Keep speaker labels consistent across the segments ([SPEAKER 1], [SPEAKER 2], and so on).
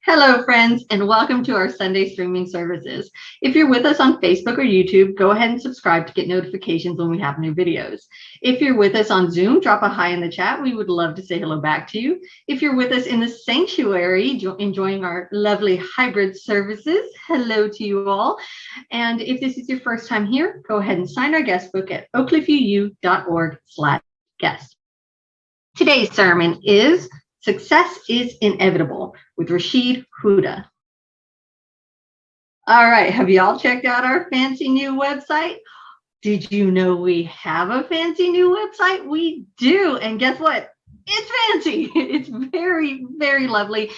[SPEAKER 1] Hello, friends, and welcome to our Sunday streaming services. If you're with us on Facebook or YouTube, go ahead and subscribe to get notifications when we have new videos. If you're with us on Zoom, drop a hi in the chat. We would love to say hello back to you. If you're with us in the sanctuary, enjoying our lovely hybrid services, hello to you all. And if this is your first time here, go ahead and sign our guest book at oakcliffuu.org/guest. Today's sermon is Success is Inevitable with Rasheed Hooda. All right, have y'all checked out our fancy new website? Did you know we have a fancy new website? We do, and guess what? It's fancy. It's very, very lovely.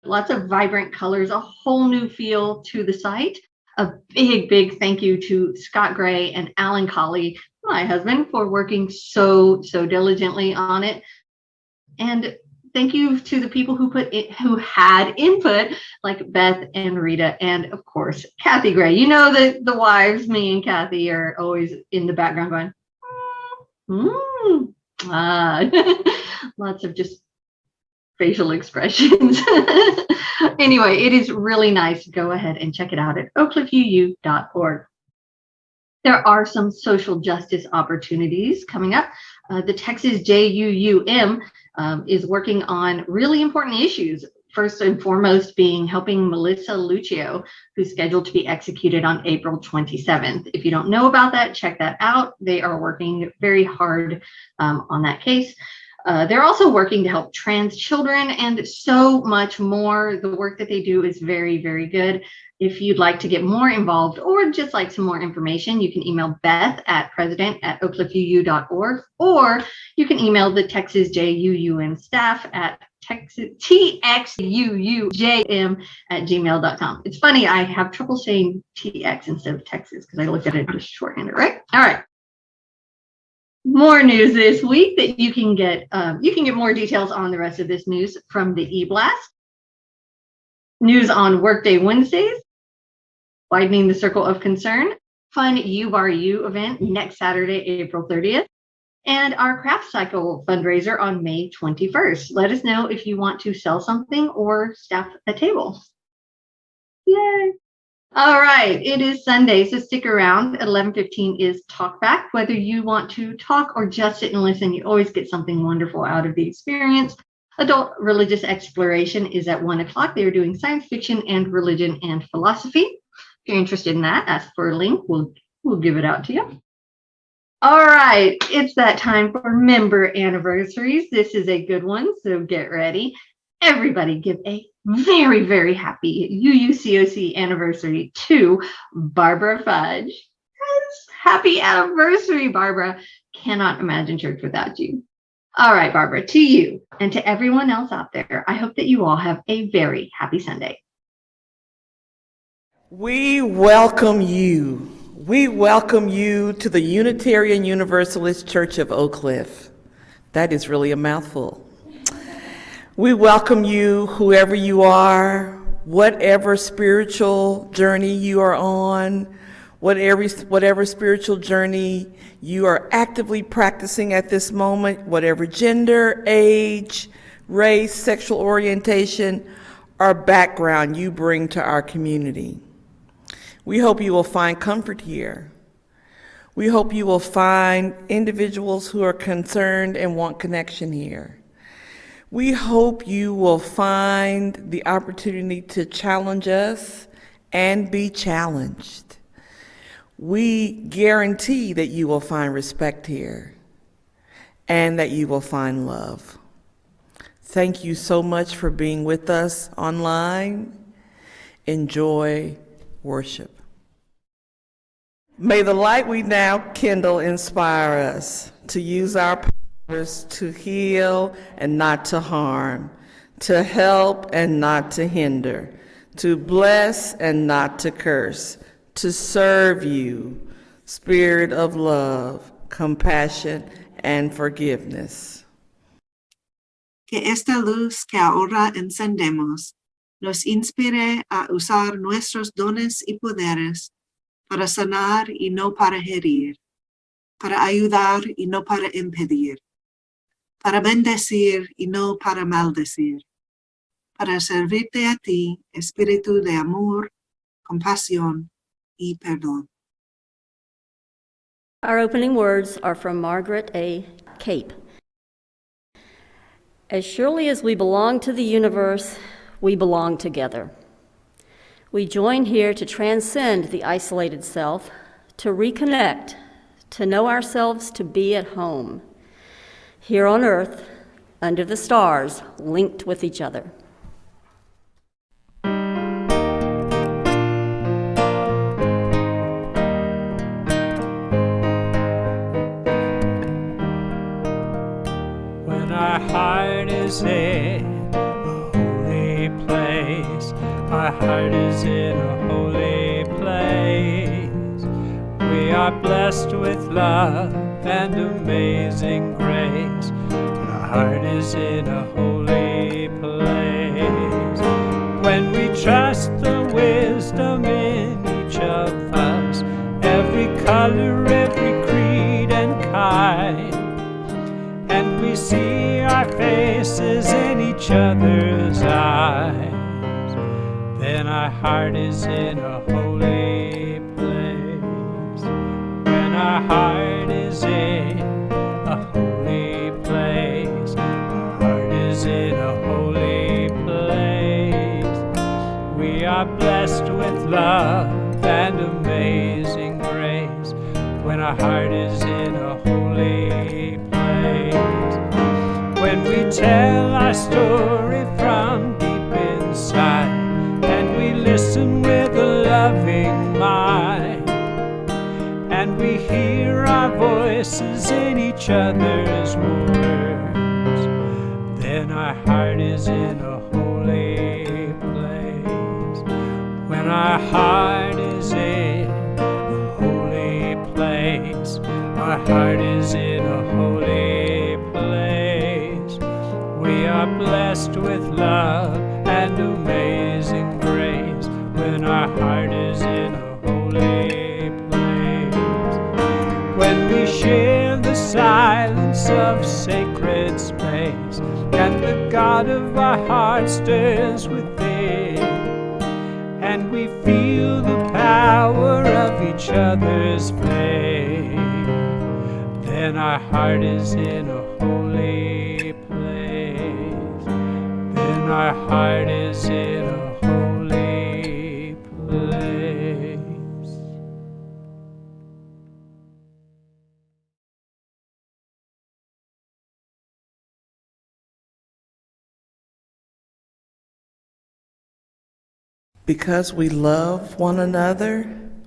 [SPEAKER 1] Lots of vibrant colors, a whole new feel to the site. A big, big thank you to Scott Gray and Alan Colley, my husband, for working so diligently on it. And thank you to the people who had input, like Beth and Rita, and of course, Kathy Gray. You know that the wives, me and Kathy, are always in the background going, lots of just facial expressions. Anyway, it is really nice. Go ahead and check it out at oakcliffuu.org. There are some social justice opportunities coming up. The Texas JUUM is working on really important issues. First and foremost being helping Melissa Lucio, who's scheduled to be executed on April 27th. If you don't know about that, check that out. They are working very hard on that case. They're also working to help trans children and so much more. The work that they do is very, very good. If you'd like to get more involved or just like some more information, you can email Beth at president@oakcliffuu.org, or you can email the Texas JUUM staff at txuujm@gmail.com. It's funny, I have trouble saying TX instead of Texas because I looked at it just shorthanded, right? All right. More news this week that you can get more details on the rest of this news from the e-blast. News on Workday Wednesdays, widening the circle of concern, fun U Bar U event next Saturday, April 30th, and our craft cycle fundraiser on May 21st. Let us know if you want to sell something or staff a table. Yay! All right, it is Sunday, so stick around. At 11:15 is Talk Back. Whether you want to talk or just sit and listen, you always get something wonderful out of the experience. Adult Religious Exploration is at 1 o'clock. They are doing science fiction and religion and philosophy. If you're interested in that, ask for a link. We'll give it out to you. All right, it's that time for member anniversaries. This is a good one, so get ready. Everybody give a very, very happy UUCOC anniversary to Barbara Fudge. Yes, happy anniversary, Barbara. Cannot imagine church without you. All right, Barbara, to you and to everyone else out there, I hope that you all have a very happy Sunday.
[SPEAKER 2] We welcome you. We welcome you to the Unitarian Universalist Church of Oak Cliff. That is really a mouthful. We welcome you, whoever you are, whatever spiritual journey you are on, whatever spiritual journey you are actively practicing at this moment, whatever gender, age, race, sexual orientation, or background you bring to our community. We hope you will find comfort here. We hope you will find individuals who are concerned and want connection here. We hope you will find the opportunity to challenge us and be challenged. We guarantee that you will find respect here and that you will find love. Thank you so much for being with us online. Enjoy worship. May the light we now kindle inspire us to use our powers to heal and not to harm, to help and not to hinder, to bless and not to curse, to serve you, Spirit of love, compassion, and forgiveness.
[SPEAKER 3] Que esta luz que ahora encendemos nos inspire a usar nuestros dones y poderes para sanar y no para herir, para ayudar y no para impedir, para bendecir y no para maldecir, para servirte a ti, espíritu de amor, compasión y perdón.
[SPEAKER 4] Our opening words are from Margaret A. Cape. As surely as we belong to the universe, we belong together. We join here to transcend the isolated self, to reconnect, to know ourselves to be at home, here on earth, under the stars, linked with each other.
[SPEAKER 5] When our heart is in a holy place, our heart is in a holy place. We are blessed with love and amazing grace. Our heart is in a holy place. When we trust the wisdom in each of us, every color, every creed and kind, and we see our faces in each other's eyes, then our heart is in a holy place. When our heart is in a holy place, our heart is in a holy place. We are blessed with love and amazing grace. When our heart is in a holy place, when we tell our story from deep inside, and we listen with a loving mind, and we hear our voices in each other's words, then our heart is in a holy place. When our heart is in a holy place, our heart is in a holy place. We are blessed with love and amazing grace. When our heart is in a holy place, when we share the silence of sacred space, and the God of our heart stirs within, and we feel the power of each other's faith, then our heart is in a holy place. Then our heart is in a holy place.
[SPEAKER 2] Because we love one another,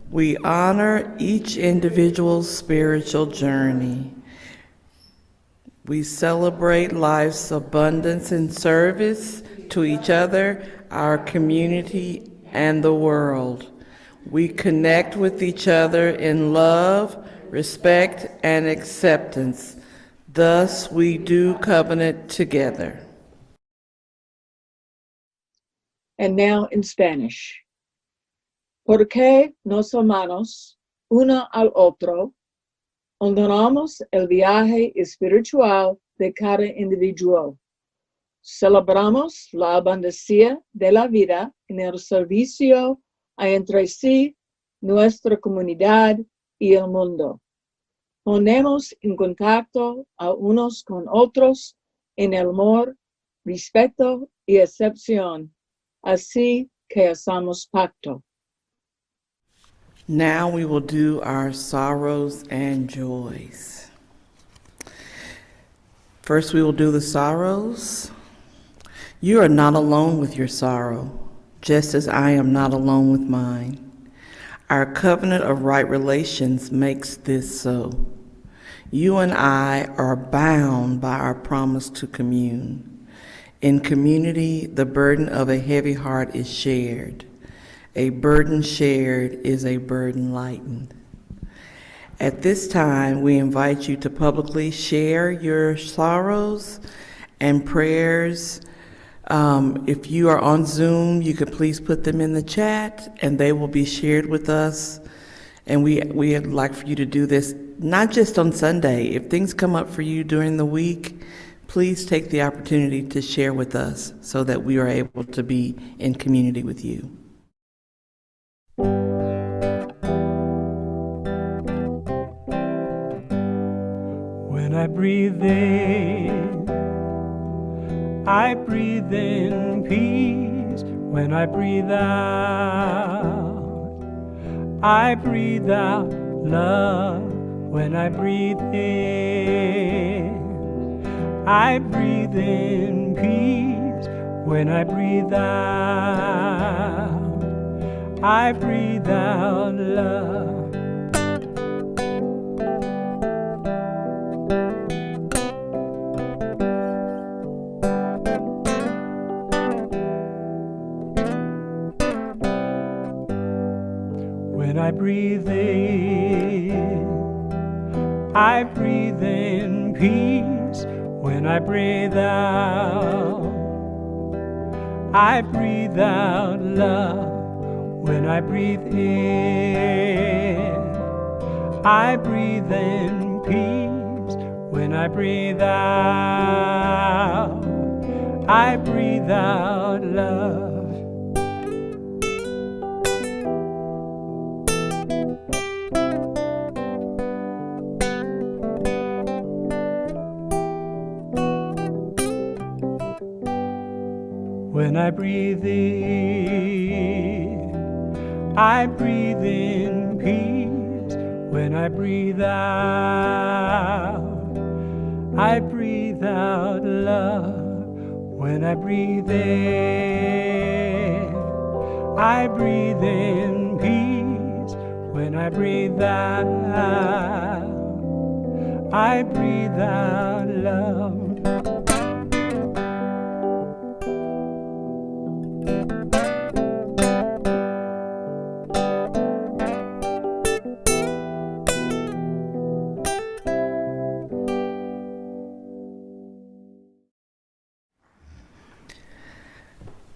[SPEAKER 2] we honor each individual's spiritual journey. We celebrate life's abundance and service to each other, our community, and the world. We connect with each other in love, respect, and acceptance. Thus, we do covenant together.
[SPEAKER 6] And now in Spanish. Porque nos amamos uno al otro, honramos el viaje espiritual de cada individuo. Celebramos la abundancia de la vida en el servicio a entre sí, nuestra comunidad y el mundo. Ponemos en contacto a unos con otros en el amor, respeto y acepción, así que hacemos pacto.
[SPEAKER 2] Now we will do our sorrows and joys. First, we will do the sorrows. You are not alone with your sorrow, just as I am not alone with mine. Our covenant of right relations makes this so. You and I are bound by our promise to commune. In community, the burden of a heavy heart is shared. A burden shared is a burden lightened. At this time, we invite you to publicly share your sorrows and prayers. If you are on Zoom, you could please put them in the chat and they will be shared with us. And we would like for you to do this, not just on Sunday. If things come up for you during the week, please take the opportunity to share with us so that we are able to be in community with you.
[SPEAKER 5] When I breathe in peace. When I breathe out love. When I breathe in peace. When I breathe out love. When I breathe in peace. When I breathe out love. When I breathe in peace. When I breathe out love. When I breathe in peace. When I breathe out love. When I breathe in peace. When I breathe out love.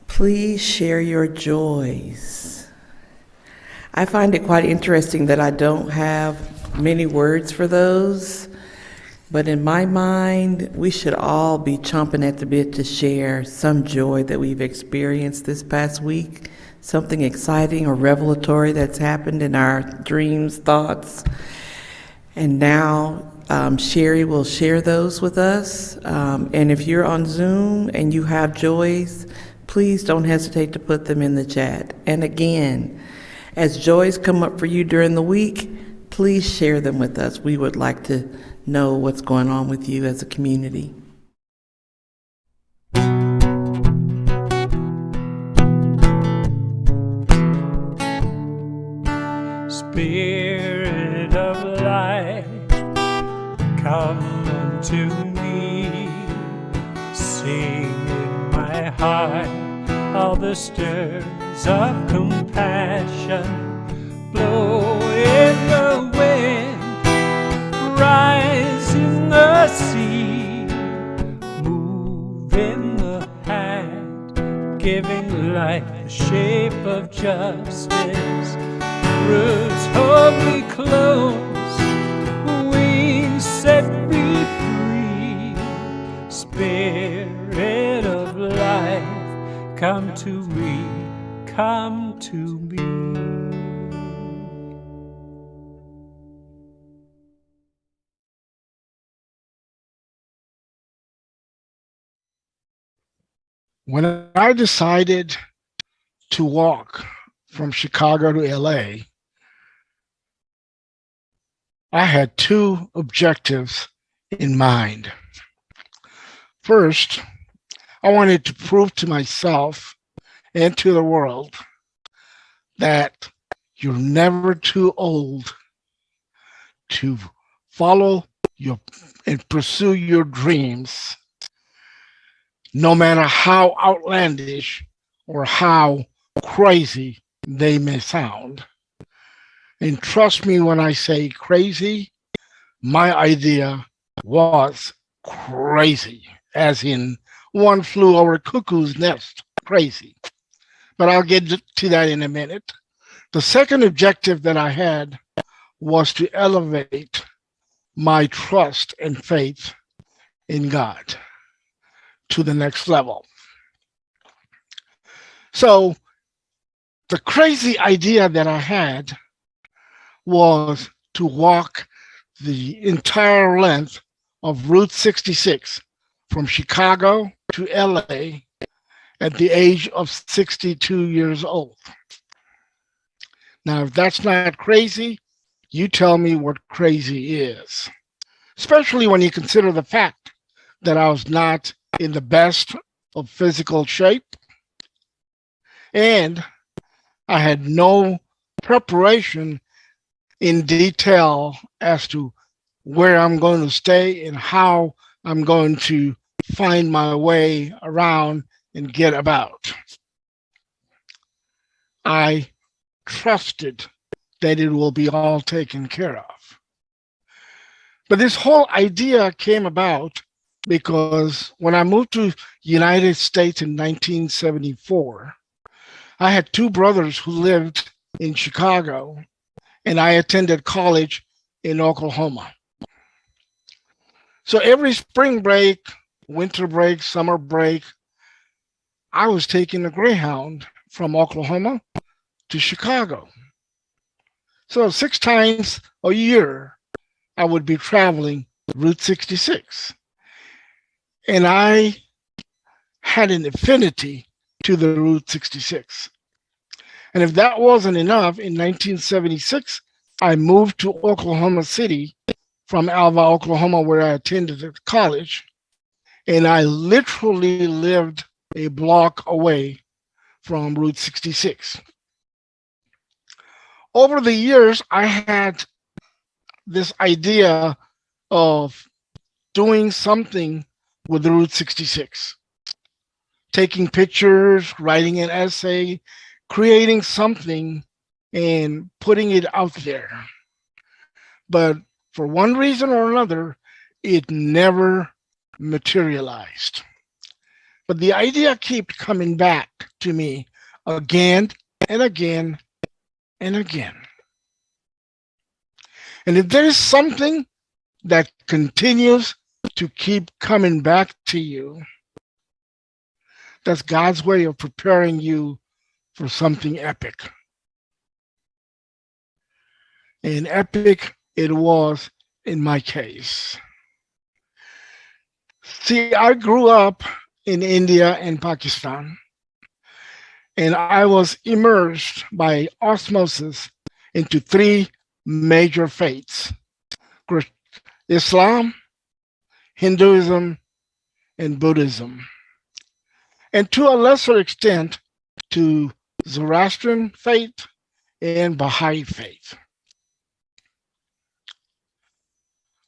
[SPEAKER 2] Please share your joys. I find it quite interesting that I don't have many words for those, but in my mind, we should all be chomping at the bit to share some joy that we've experienced this past week, something exciting or revelatory that's happened in our dreams, thoughts. And now Sherry will share those with us. And if you're on Zoom and you have joys, please don't hesitate to put them in the chat. And again, as joys come up for you during the week, please share them with us. We would like to know what's going on with you as a community.
[SPEAKER 5] Spirit of life, come unto me. Sing in my heart all the stirs of compassion. Blow in the wind, rise in the sea, move in the hand, giving life the shape of justice. Roots hold me close, wings set me free. Spirit of life, come to me, come to me.
[SPEAKER 7] When I decided to walk from Chicago to LA, I had two objectives in mind. First, I wanted to prove to myself and to the world that you're never too old to follow your and pursue your dreams, no matter how outlandish or how crazy they may sound. And trust me when I say crazy, my idea was crazy, as in one flew over cuckoo's nest, crazy. But I'll get to that in a minute. The second objective that I had was to elevate my trust and faith in God. to the next level. So the crazy idea that I had was to walk the entire length of Route 66 from Chicago to LA at the age of 62 years old. Now, if that's not crazy, you tell me what crazy is, especially when you consider the fact that I was not in the best of physical shape and I had no preparation in detail as to where I'm going to stay and how I'm going to find my way around and get about. I trusted that it will be all taken care of. But this whole idea came about because when I moved to the United States in 1974, I had two brothers who lived in Chicago, and I attended college in Oklahoma. So every spring break, winter break, summer break, I was taking a Greyhound from Oklahoma to Chicago. So 6 times a year, I would be traveling Route 66. And I had an affinity to the Route 66. And if that wasn't enough, in 1976, I moved to Oklahoma City from Alva, Oklahoma, where I attended college. And I literally lived a block away from Route 66. Over the years, I had this idea of doing something with Route 66, taking pictures, writing an essay, creating something and putting it out there. But for one reason or another, it never materialized. But the idea kept coming back to me again and again and again. And if there is something that continues to keep coming back to you, that's God's way of preparing you for something epic. And epic it was in my case. See, I grew up in India and Pakistan, and I was immersed by osmosis into 3 major faiths: Islam, Hinduism, and Buddhism, and to a lesser extent to Zoroastrian faith and Baha'i faith.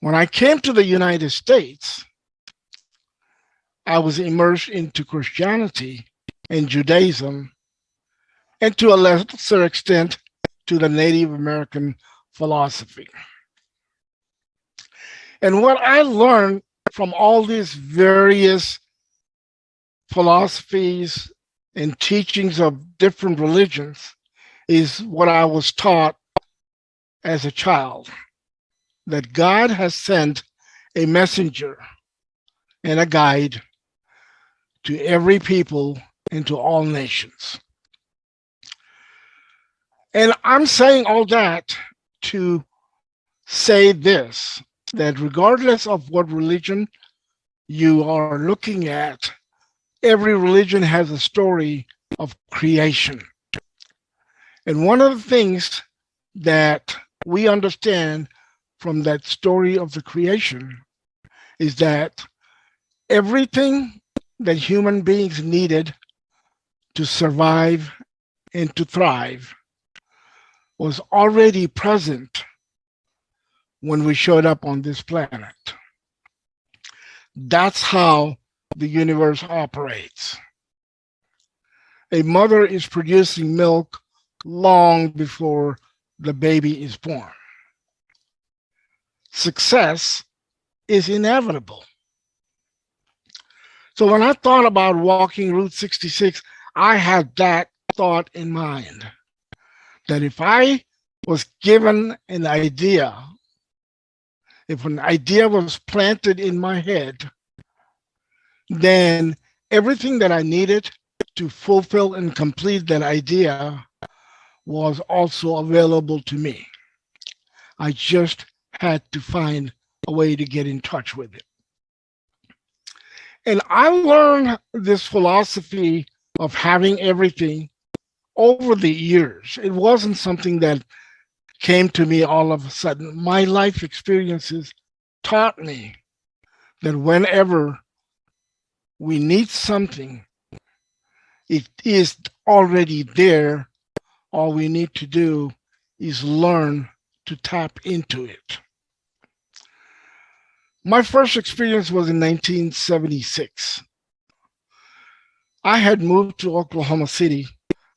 [SPEAKER 7] When I came to the United States, I was immersed into Christianity and Judaism, and to a lesser extent to the Native American philosophy. And what I learned from all these various philosophies and teachings of different religions is what I was taught as a child, that God has sent a messenger and a guide to every people and to all nations. And I'm saying all that to say this, that regardless of what religion you are looking at, every religion has a story of creation. And one of the things that we understand from that story of the creation is that everything that human beings needed to survive and to thrive was already present when we showed up on this planet. That's how the universe operates. A mother is producing milk long before the baby is born. Success is inevitable. So when I thought about walking Route 66, I had that thought in mind, that if I was given an idea, if an idea was planted in my head, then everything that I needed to fulfill and complete that idea was also available to me. I just had to find a way to get in touch with it. And I learned this philosophy of having everything over the years. It wasn't something that came to me all of a sudden. My life experiences taught me that whenever we need something, it is already there. All we need to do is learn to tap into it. My first experience was in 1976. I had moved to Oklahoma City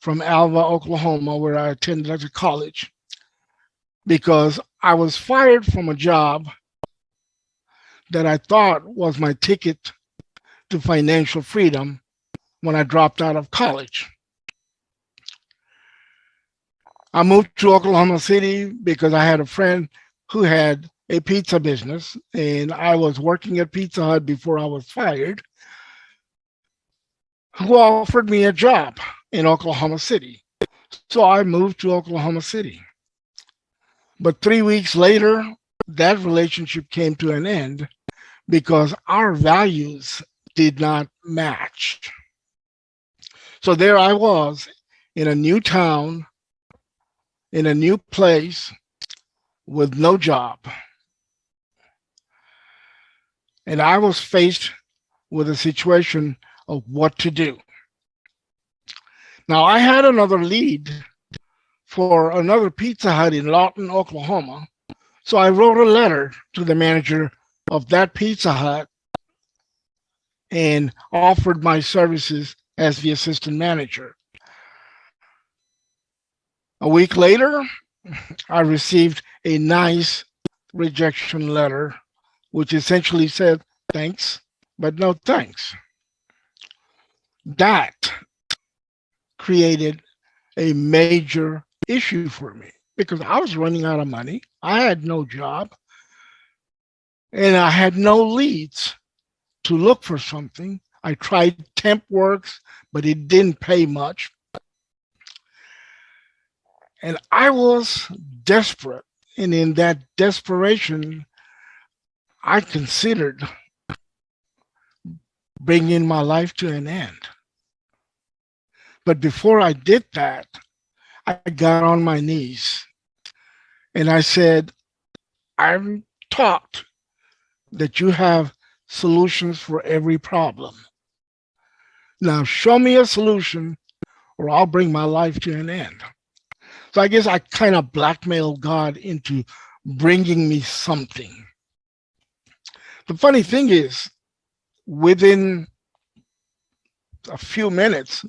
[SPEAKER 7] from Alva, Oklahoma, where I attended as a college, because I was fired from a job that I thought was my ticket to financial freedom when I dropped out of college. I moved to Oklahoma City because I had a friend who had a pizza business, and I was working at Pizza Hut before I was fired, who offered me a job in Oklahoma City. So I moved to Oklahoma City. But 3 weeks later, that relationship came to an end because our values did not match. So there I was in a new town, in a new place, with no job. And I was faced with a situation of what to do. Now, I had another lead for another Pizza Hut in Lawton, Oklahoma. So I wrote a letter to the manager of that Pizza Hut and offered my services as the assistant manager. A week later, I received a nice rejection letter, which essentially said, thanks, but no thanks. That created a major issue for me because I was running out of money. I had no job and I had no leads to look for something. I tried temp works, but it didn't pay much. And I was desperate. And in that desperation, I considered bringing my life to an end. But before I did that, I got on my knees and I said, I'm taught that you have solutions for every problem. Now show me a solution or I'll bring my life to an end. So I guess I kind of blackmailed God into bringing me something. The funny thing is, within a few minutes,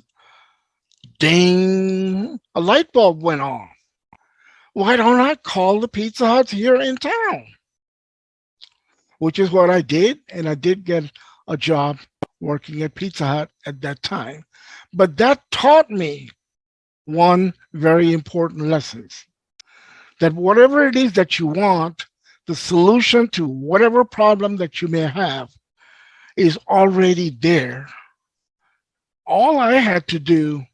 [SPEAKER 7] ding, a light bulb went on. Why don't I call the Pizza Huts here in town? Which is what I did, and I did get a job working at Pizza Hut at that time. But that taught me one very important lesson, that whatever it is that you want, the solution to whatever problem that you may have is already there. All I had to do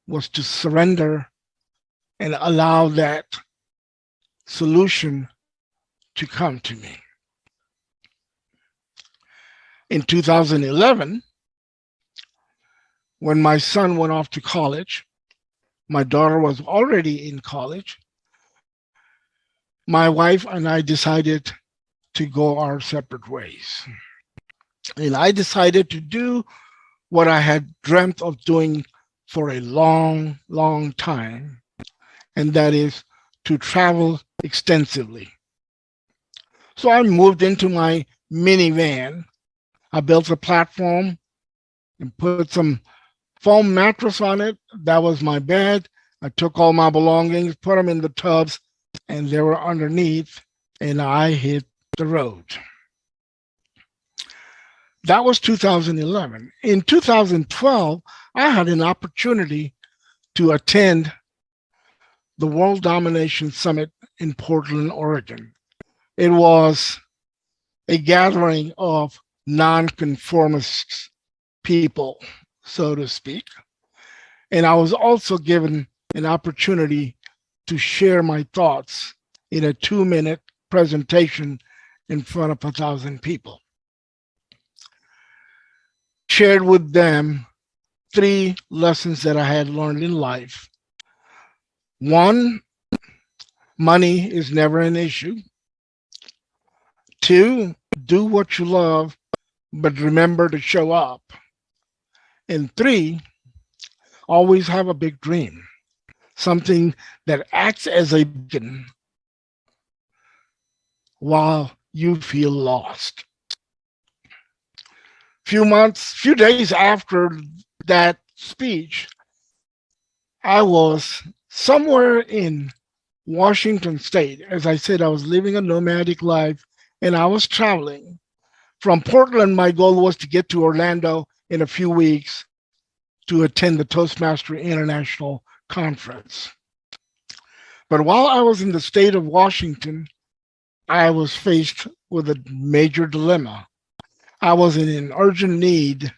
[SPEAKER 7] was to surrender and allow that solution to come to me. In 2011, when my son went off to college, my daughter was already in college, my wife and I decided to go our separate ways. And I decided to do what I had dreamt of doing for a long, long time, and that is to travel extensively. So I moved into my minivan. I built a platform and put some foam mattress on it. That was my bed. I took all my belongings, put them in the tubs, and they were underneath, and I hit the road. That was 2011. In 2012, I had an opportunity to attend the World Domination Summit in Portland, Oregon. It was a gathering of nonconformist people, so to speak. And I was also given an opportunity to share my thoughts in a 2-minute presentation in front of 1,000 people. Shared with them 3 lessons that I had learned in life. 1, money is never an issue. 2, do what you love, but remember to show up. And 3, always have a big dream, something that acts as a beacon while you feel lost. Few days after that speech, I was somewhere in Washington State. As I said, I was living a nomadic life and I was traveling. From Portland, my goal was to get to Orlando in a few weeks to attend the Toastmaster International Conference. But while I was in the state of Washington, I was faced with a major dilemma. I was in an urgent need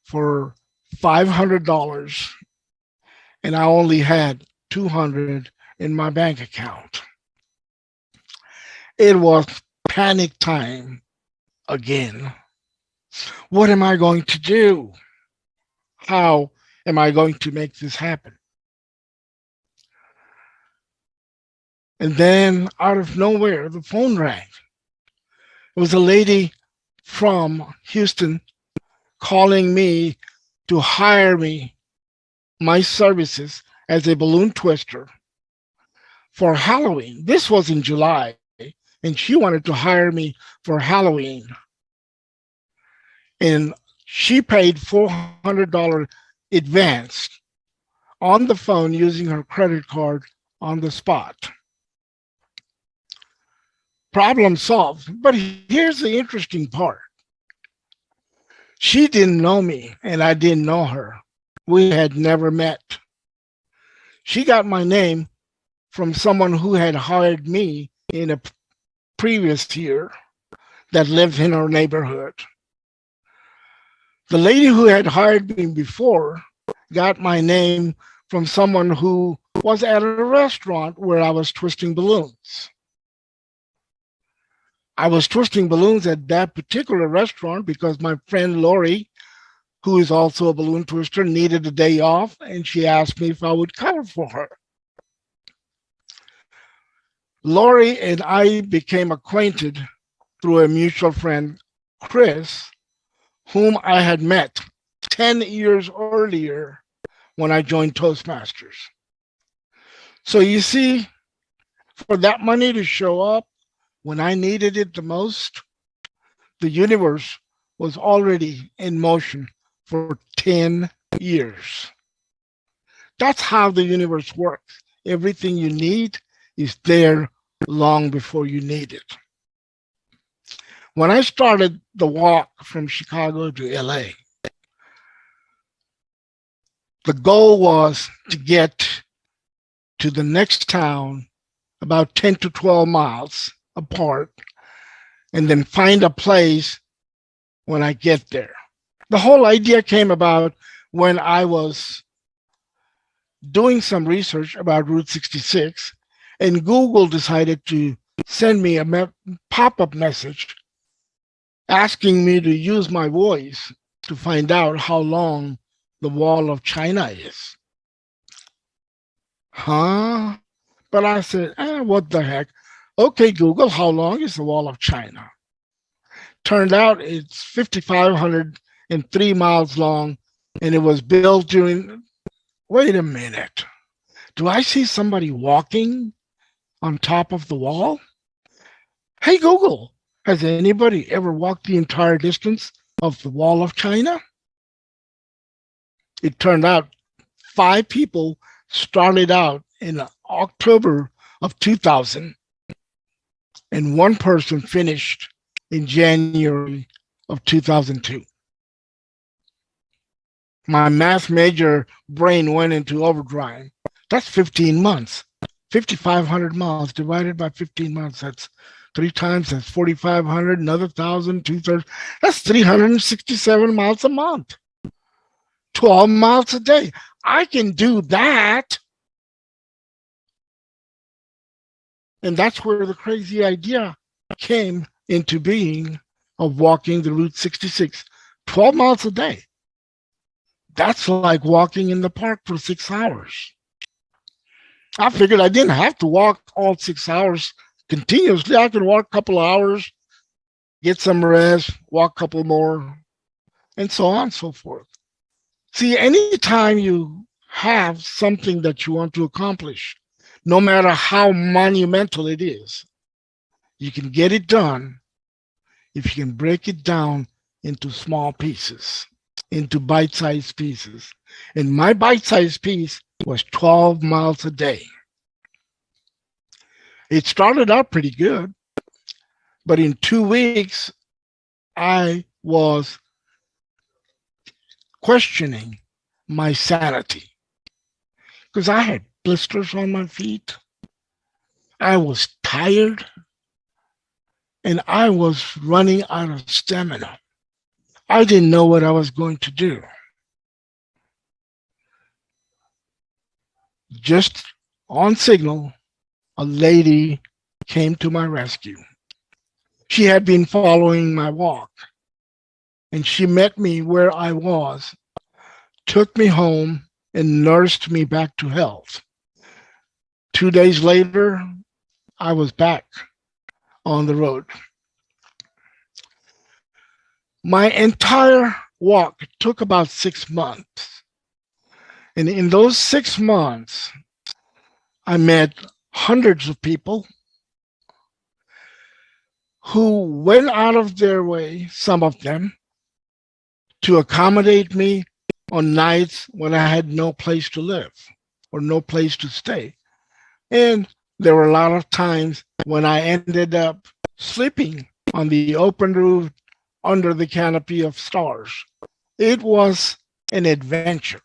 [SPEAKER 7] for $500 and I only had $200 in my bank account. It was panic time again. What am I going to do? How am I going to make this happen? And then out of nowhere, the phone rang. It was a lady from Houston calling me to hire me, my services as a balloon twister for Halloween. This was in July, and she wanted to hire me for Halloween. And she paid $400 advance on the phone using her credit card on the spot. Problem solved. But here's the interesting part. She didn't know me and I didn't know her. We had never met. She got my name from someone who had hired me in a previous year that lived in our neighborhood. The lady who had hired me before got my name from someone who was at a restaurant where I was twisting balloons. I was twisting balloons at that particular restaurant because my friend Lori, who is also a balloon twister, needed a day off, and she asked me if I would cover for her. Lori and I became acquainted through a mutual friend, Chris, whom I had met 10 years earlier when I joined Toastmasters. So you see, for that money to show up when I needed it the most, the universe was already in motion for 10 years. That's how the universe works. Everything you need is there long before you need it. When I started the walk from Chicago to LA, the goal was to get to the next town about 10 to 12 miles apart and then find a place when I get there. The whole idea came about when I was doing some research about Route 66 and Google decided to send me a pop-up message asking me to use my voice to find out how long the Wall of China is. Huh? But I said, what the heck? Okay, Google, how long is the Wall of China? Turned out it's 5,503 miles long, and it was built during, wait a minute. Do I see somebody walking on top of the wall? Hey, Google, has anybody ever walked the entire distance of the Wall of China? It turned out 5 people started out in October of 2000, and 1 person finished in January of 2002. My math major brain went into overdrive. That's 15 months. 5,500 miles divided by 15 months, that's 3 times, that's 4,500, another 1,000, 2/3. That's 367 miles a month. 12 miles a day. I can do that. And that's where the crazy idea came into being of walking the Route 66, 12 miles a day. That's like walking in the park for 6 hours. I figured I didn't have to walk all 6 hours continuously. I could walk a couple of hours, get some rest, walk a couple more, and so on and so forth. See, anytime you have something that you want to accomplish, no matter how monumental it is, you can get it done if you can break it down into small pieces, into bite-sized pieces. And my bite-sized piece was 12 miles a day. It started out pretty good, but in 2 weeks, I was questioning my sanity because I had blisters on my feet. I was tired and I was running out of stamina. I didn't know what I was going to do. Just on signal, a lady came to my rescue. She had been following my walk, and she met me where I was, took me home, and nursed me back to health. 2 days later, I was back on the road. My entire walk took about 6 months. And in those 6 months, I met hundreds of people who went out of their way, some of them, to accommodate me on nights when I had no place to live or no place to stay. And there were a lot of times when I ended up sleeping on the open roof under the canopy of stars. It was an adventure.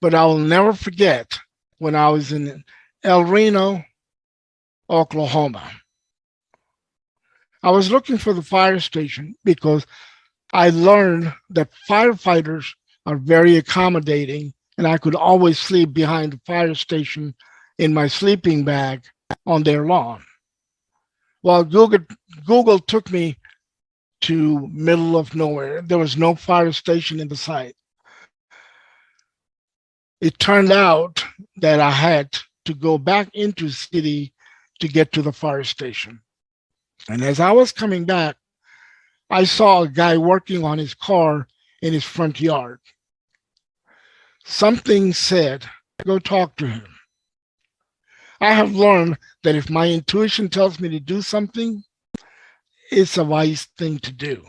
[SPEAKER 7] But I will never forget when I was in El Reno, Oklahoma. I was looking for the fire station because I learned that firefighters are very accommodating, and I could always sleep behind the fire station in my sleeping bag on their lawn. Well, Google took me to middle of nowhere. There was no fire station in the site. It turned out that I had to go back into the city to get to the fire station. And as I was coming back, I saw a guy working on his car in his front yard. Something said, go talk to him. I have learned that if my intuition tells me to do something, it's a wise thing to do.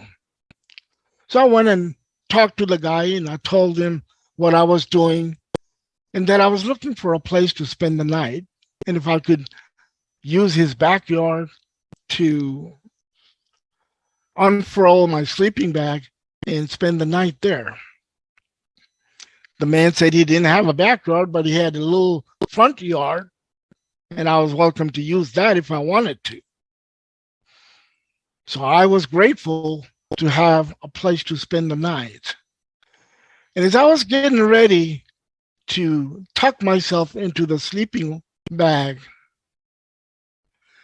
[SPEAKER 7] So I went and talked to the guy, and I told him what I was doing and that I was looking for a place to spend the night, and if I could use his backyard to unfurl my sleeping bag and spend the night there. The man said he didn't have a backyard, but he had a little front yard, and I was welcome to use that if I wanted to. So I was grateful to have a place to spend the night. And as I was getting ready to tuck myself into the sleeping bag,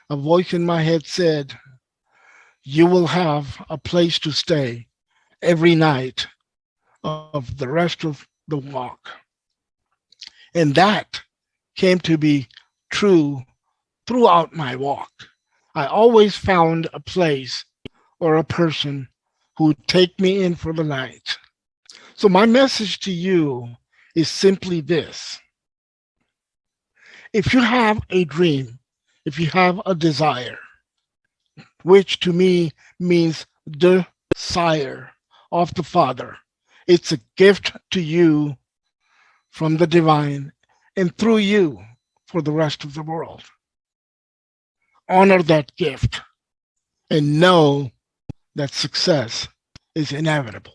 [SPEAKER 7] a voice in my head said, you will have a place to stay every night of the rest of the walk. And that came to be true throughout my walk. I always found a place or a person who would take me in for the night. So my message to you is simply this. If you have a dream, if you have a desire, which to me means desire of the Father, it's a gift to you from the divine and through you for the rest of the world. Honor that gift and know that success is inevitable.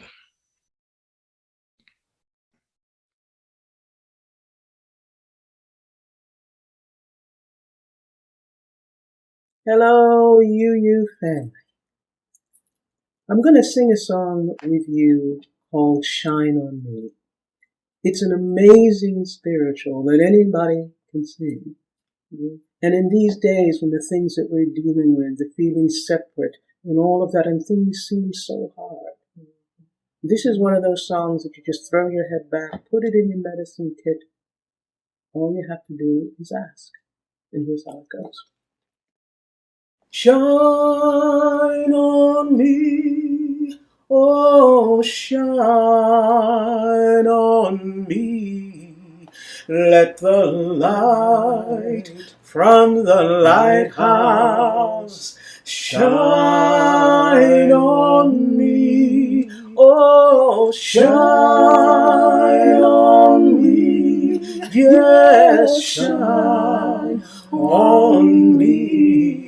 [SPEAKER 8] Hello, UU family. I'm going to sing a song with you called Shine on Me. It's an amazing spiritual that anybody can sing. And in these days when the things that we're dealing with, the feeling separate and all of that, and things seem so hard, this is one of those songs that you just throw your head back, put it in your medicine kit. All you have to do is ask. And here's how it goes. Shine on me, oh shine on me. Let the light from the lighthouse shine on me, oh shine on me, yes, shine on me.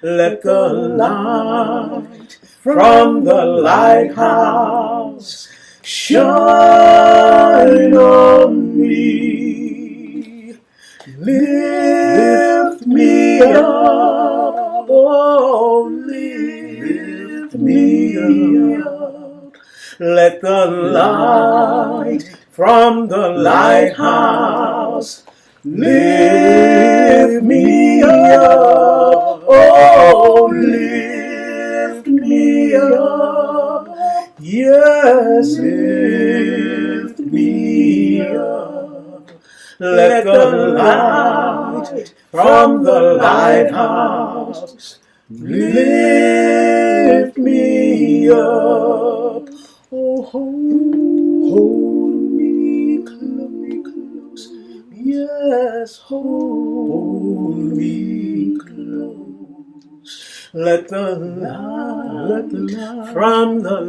[SPEAKER 8] Let the light from the lighthouse shine on me. Lift me up, oh, lift me up. Let the light from the lighthouse lift me up, oh, lift me up, yes, lift me up. Let the light from the lighthouse lift me up, oh, hold me close, yes, hold me close. Let the light from the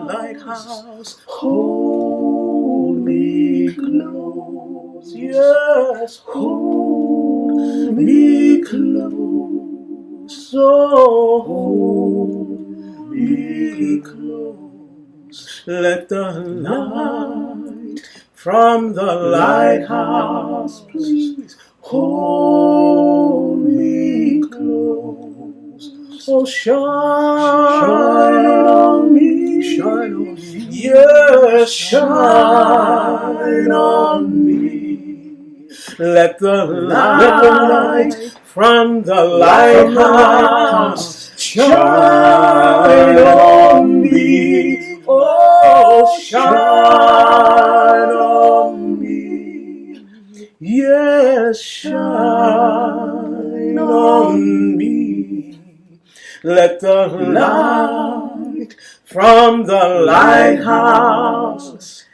[SPEAKER 8] lighthouse hold me close. Yes, hold me close. Oh, hold me close. Let the light from the lighthouse, please, hold me close. Oh, shine on me, shine on me, yes, shine on me. Let the light from the lighthouse shine on me, oh, shine on me, yes, shine on me. Let the light from the lighthouse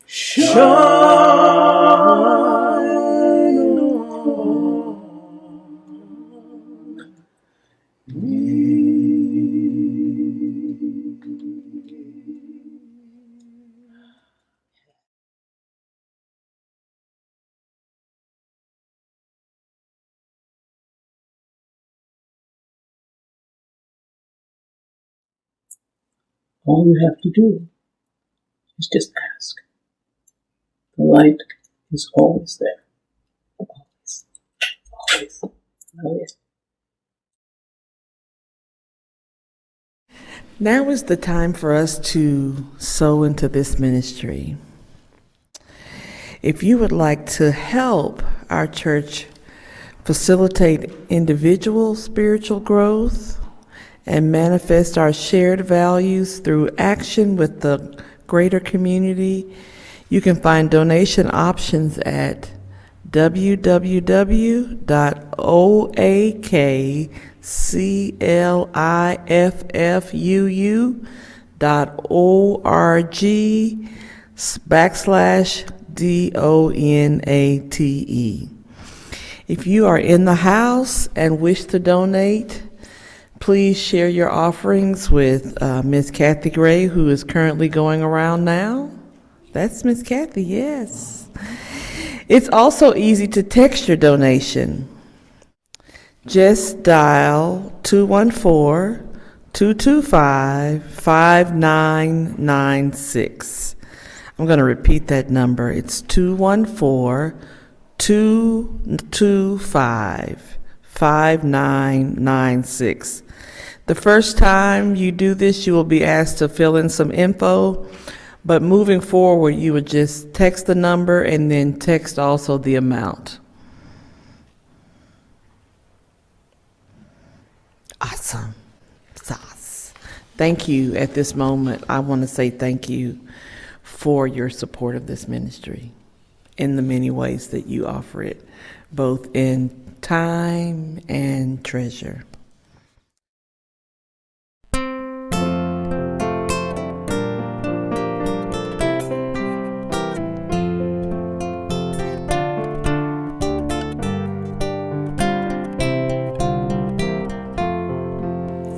[SPEAKER 8] shine on me. All you have to do is just ask. The light is always there. Always. Always. Always.
[SPEAKER 2] Now is the time for us to sow into this ministry. If you would like to help our church facilitate individual spiritual growth and manifest our shared values through action with the greater community, you can find donation options at www.oakcliffuu.org/donate. If you are in the house and wish to donate, please share your offerings with Miss Kathy Gray, who is currently going around now. That's Miss Kathy, yes. It's also easy to text your donation. Just dial 214-225-5996. I'm going to repeat that number. It's 214-225-5996. 5996. The first time you do this, you will be asked to fill in some info, but moving forward, you would just text the number and then text also the amount. Awesome. Sauce. Thank you. At this moment, I want to say thank you for your support of this ministry in the many ways that you offer it, both in time and treasure.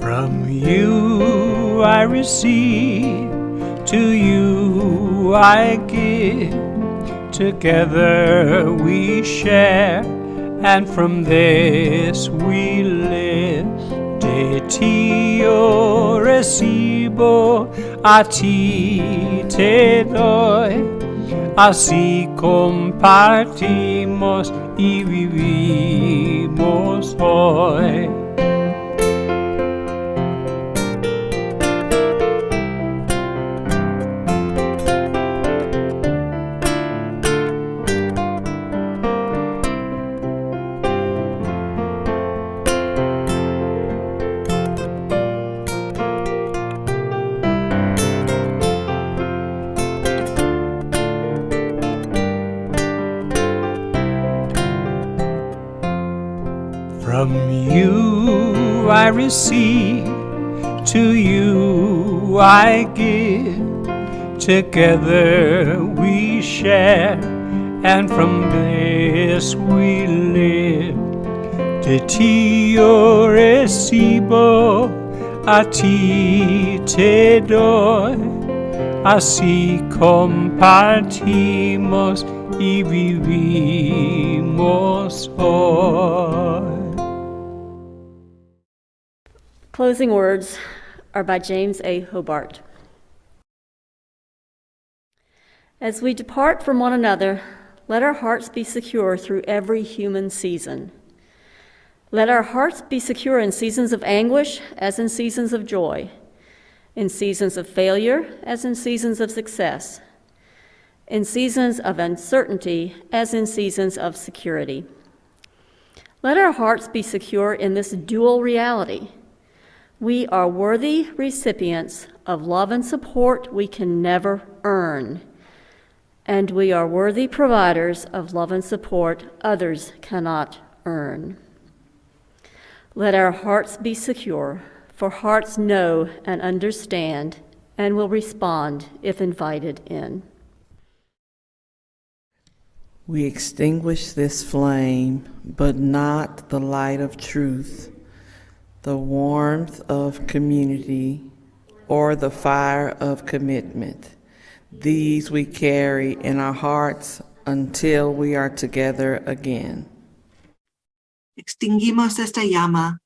[SPEAKER 5] From you I receive, to you I give. Together we share, and from this we live. De ti yo recibo, a ti te doy. Así compartimos y vivimos hoy. From you I receive, to you I give. Together we share, and from this we live. De ti yo recibo, a ti te doy. Así compartimos y vivimos hoy.
[SPEAKER 4] Closing words are by James A. Hobart. As we depart from one another, let our hearts be secure through every human season. Let our hearts be secure in seasons of anguish as in seasons of joy, in seasons of failure as in seasons of success, in seasons of uncertainty as in seasons of security. Let our hearts be secure in this dual reality. We are worthy recipients of love and support we can never earn, and we are worthy providers of love and support others cannot earn. Let our hearts be secure, for hearts know and understand and will respond if invited in.
[SPEAKER 2] We extinguish this flame, but not the light of truth, the warmth of community, or the fire of commitment. These we carry in our hearts until we are together again.
[SPEAKER 3] Extinguimos esta llama,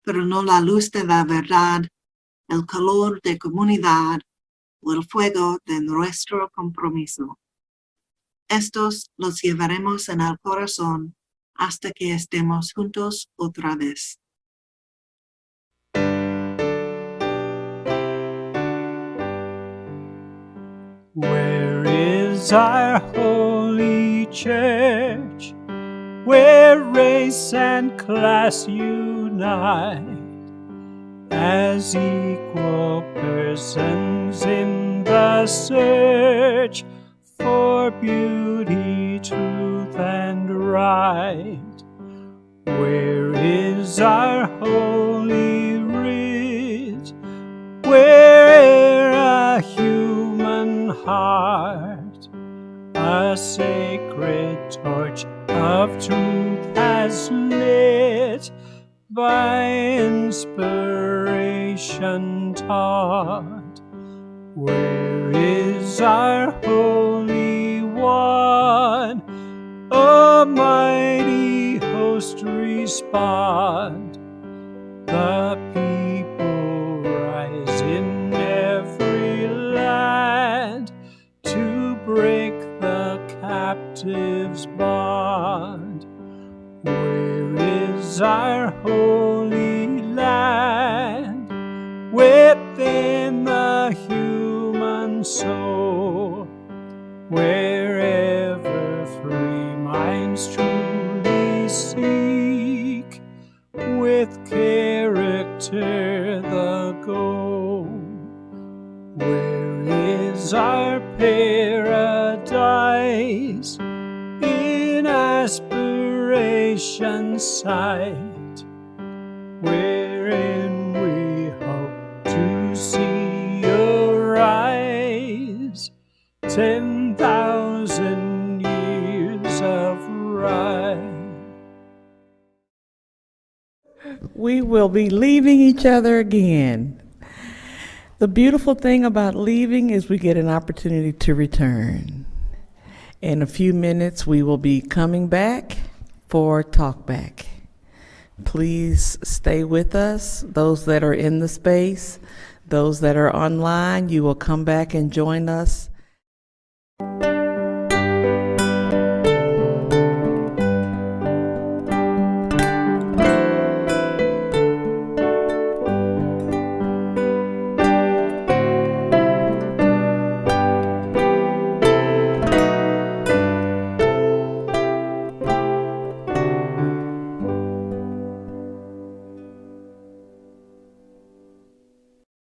[SPEAKER 3] pero no la luz de la verdad, el calor de comunidad o el fuego de nuestro compromiso. Estos los llevaremos en el corazón hasta que estemos juntos otra vez.
[SPEAKER 5] Where is our holy church, where race and class unite, as equal persons in the search for beauty, truth, and right? Where is our holy writ, where a human heart, a sacred torch of truth has lit, by inspiration taught? Where is our Holy One? A mighty host respond. The people rise in every land to break the captive's bond. Where is is our holy land, within the human soul, wherever free minds truly seek, with character the goal. Where is our paradise? In aspiration's sight, wherein we hope to see arise 10,000 years of ride.
[SPEAKER 2] We will be leaving each other again. The beautiful thing about leaving is we get an opportunity to return. In a few minutes, we will be coming back for Talkback. Please stay with us. Those that are in the space, those that are online, you will come back and join us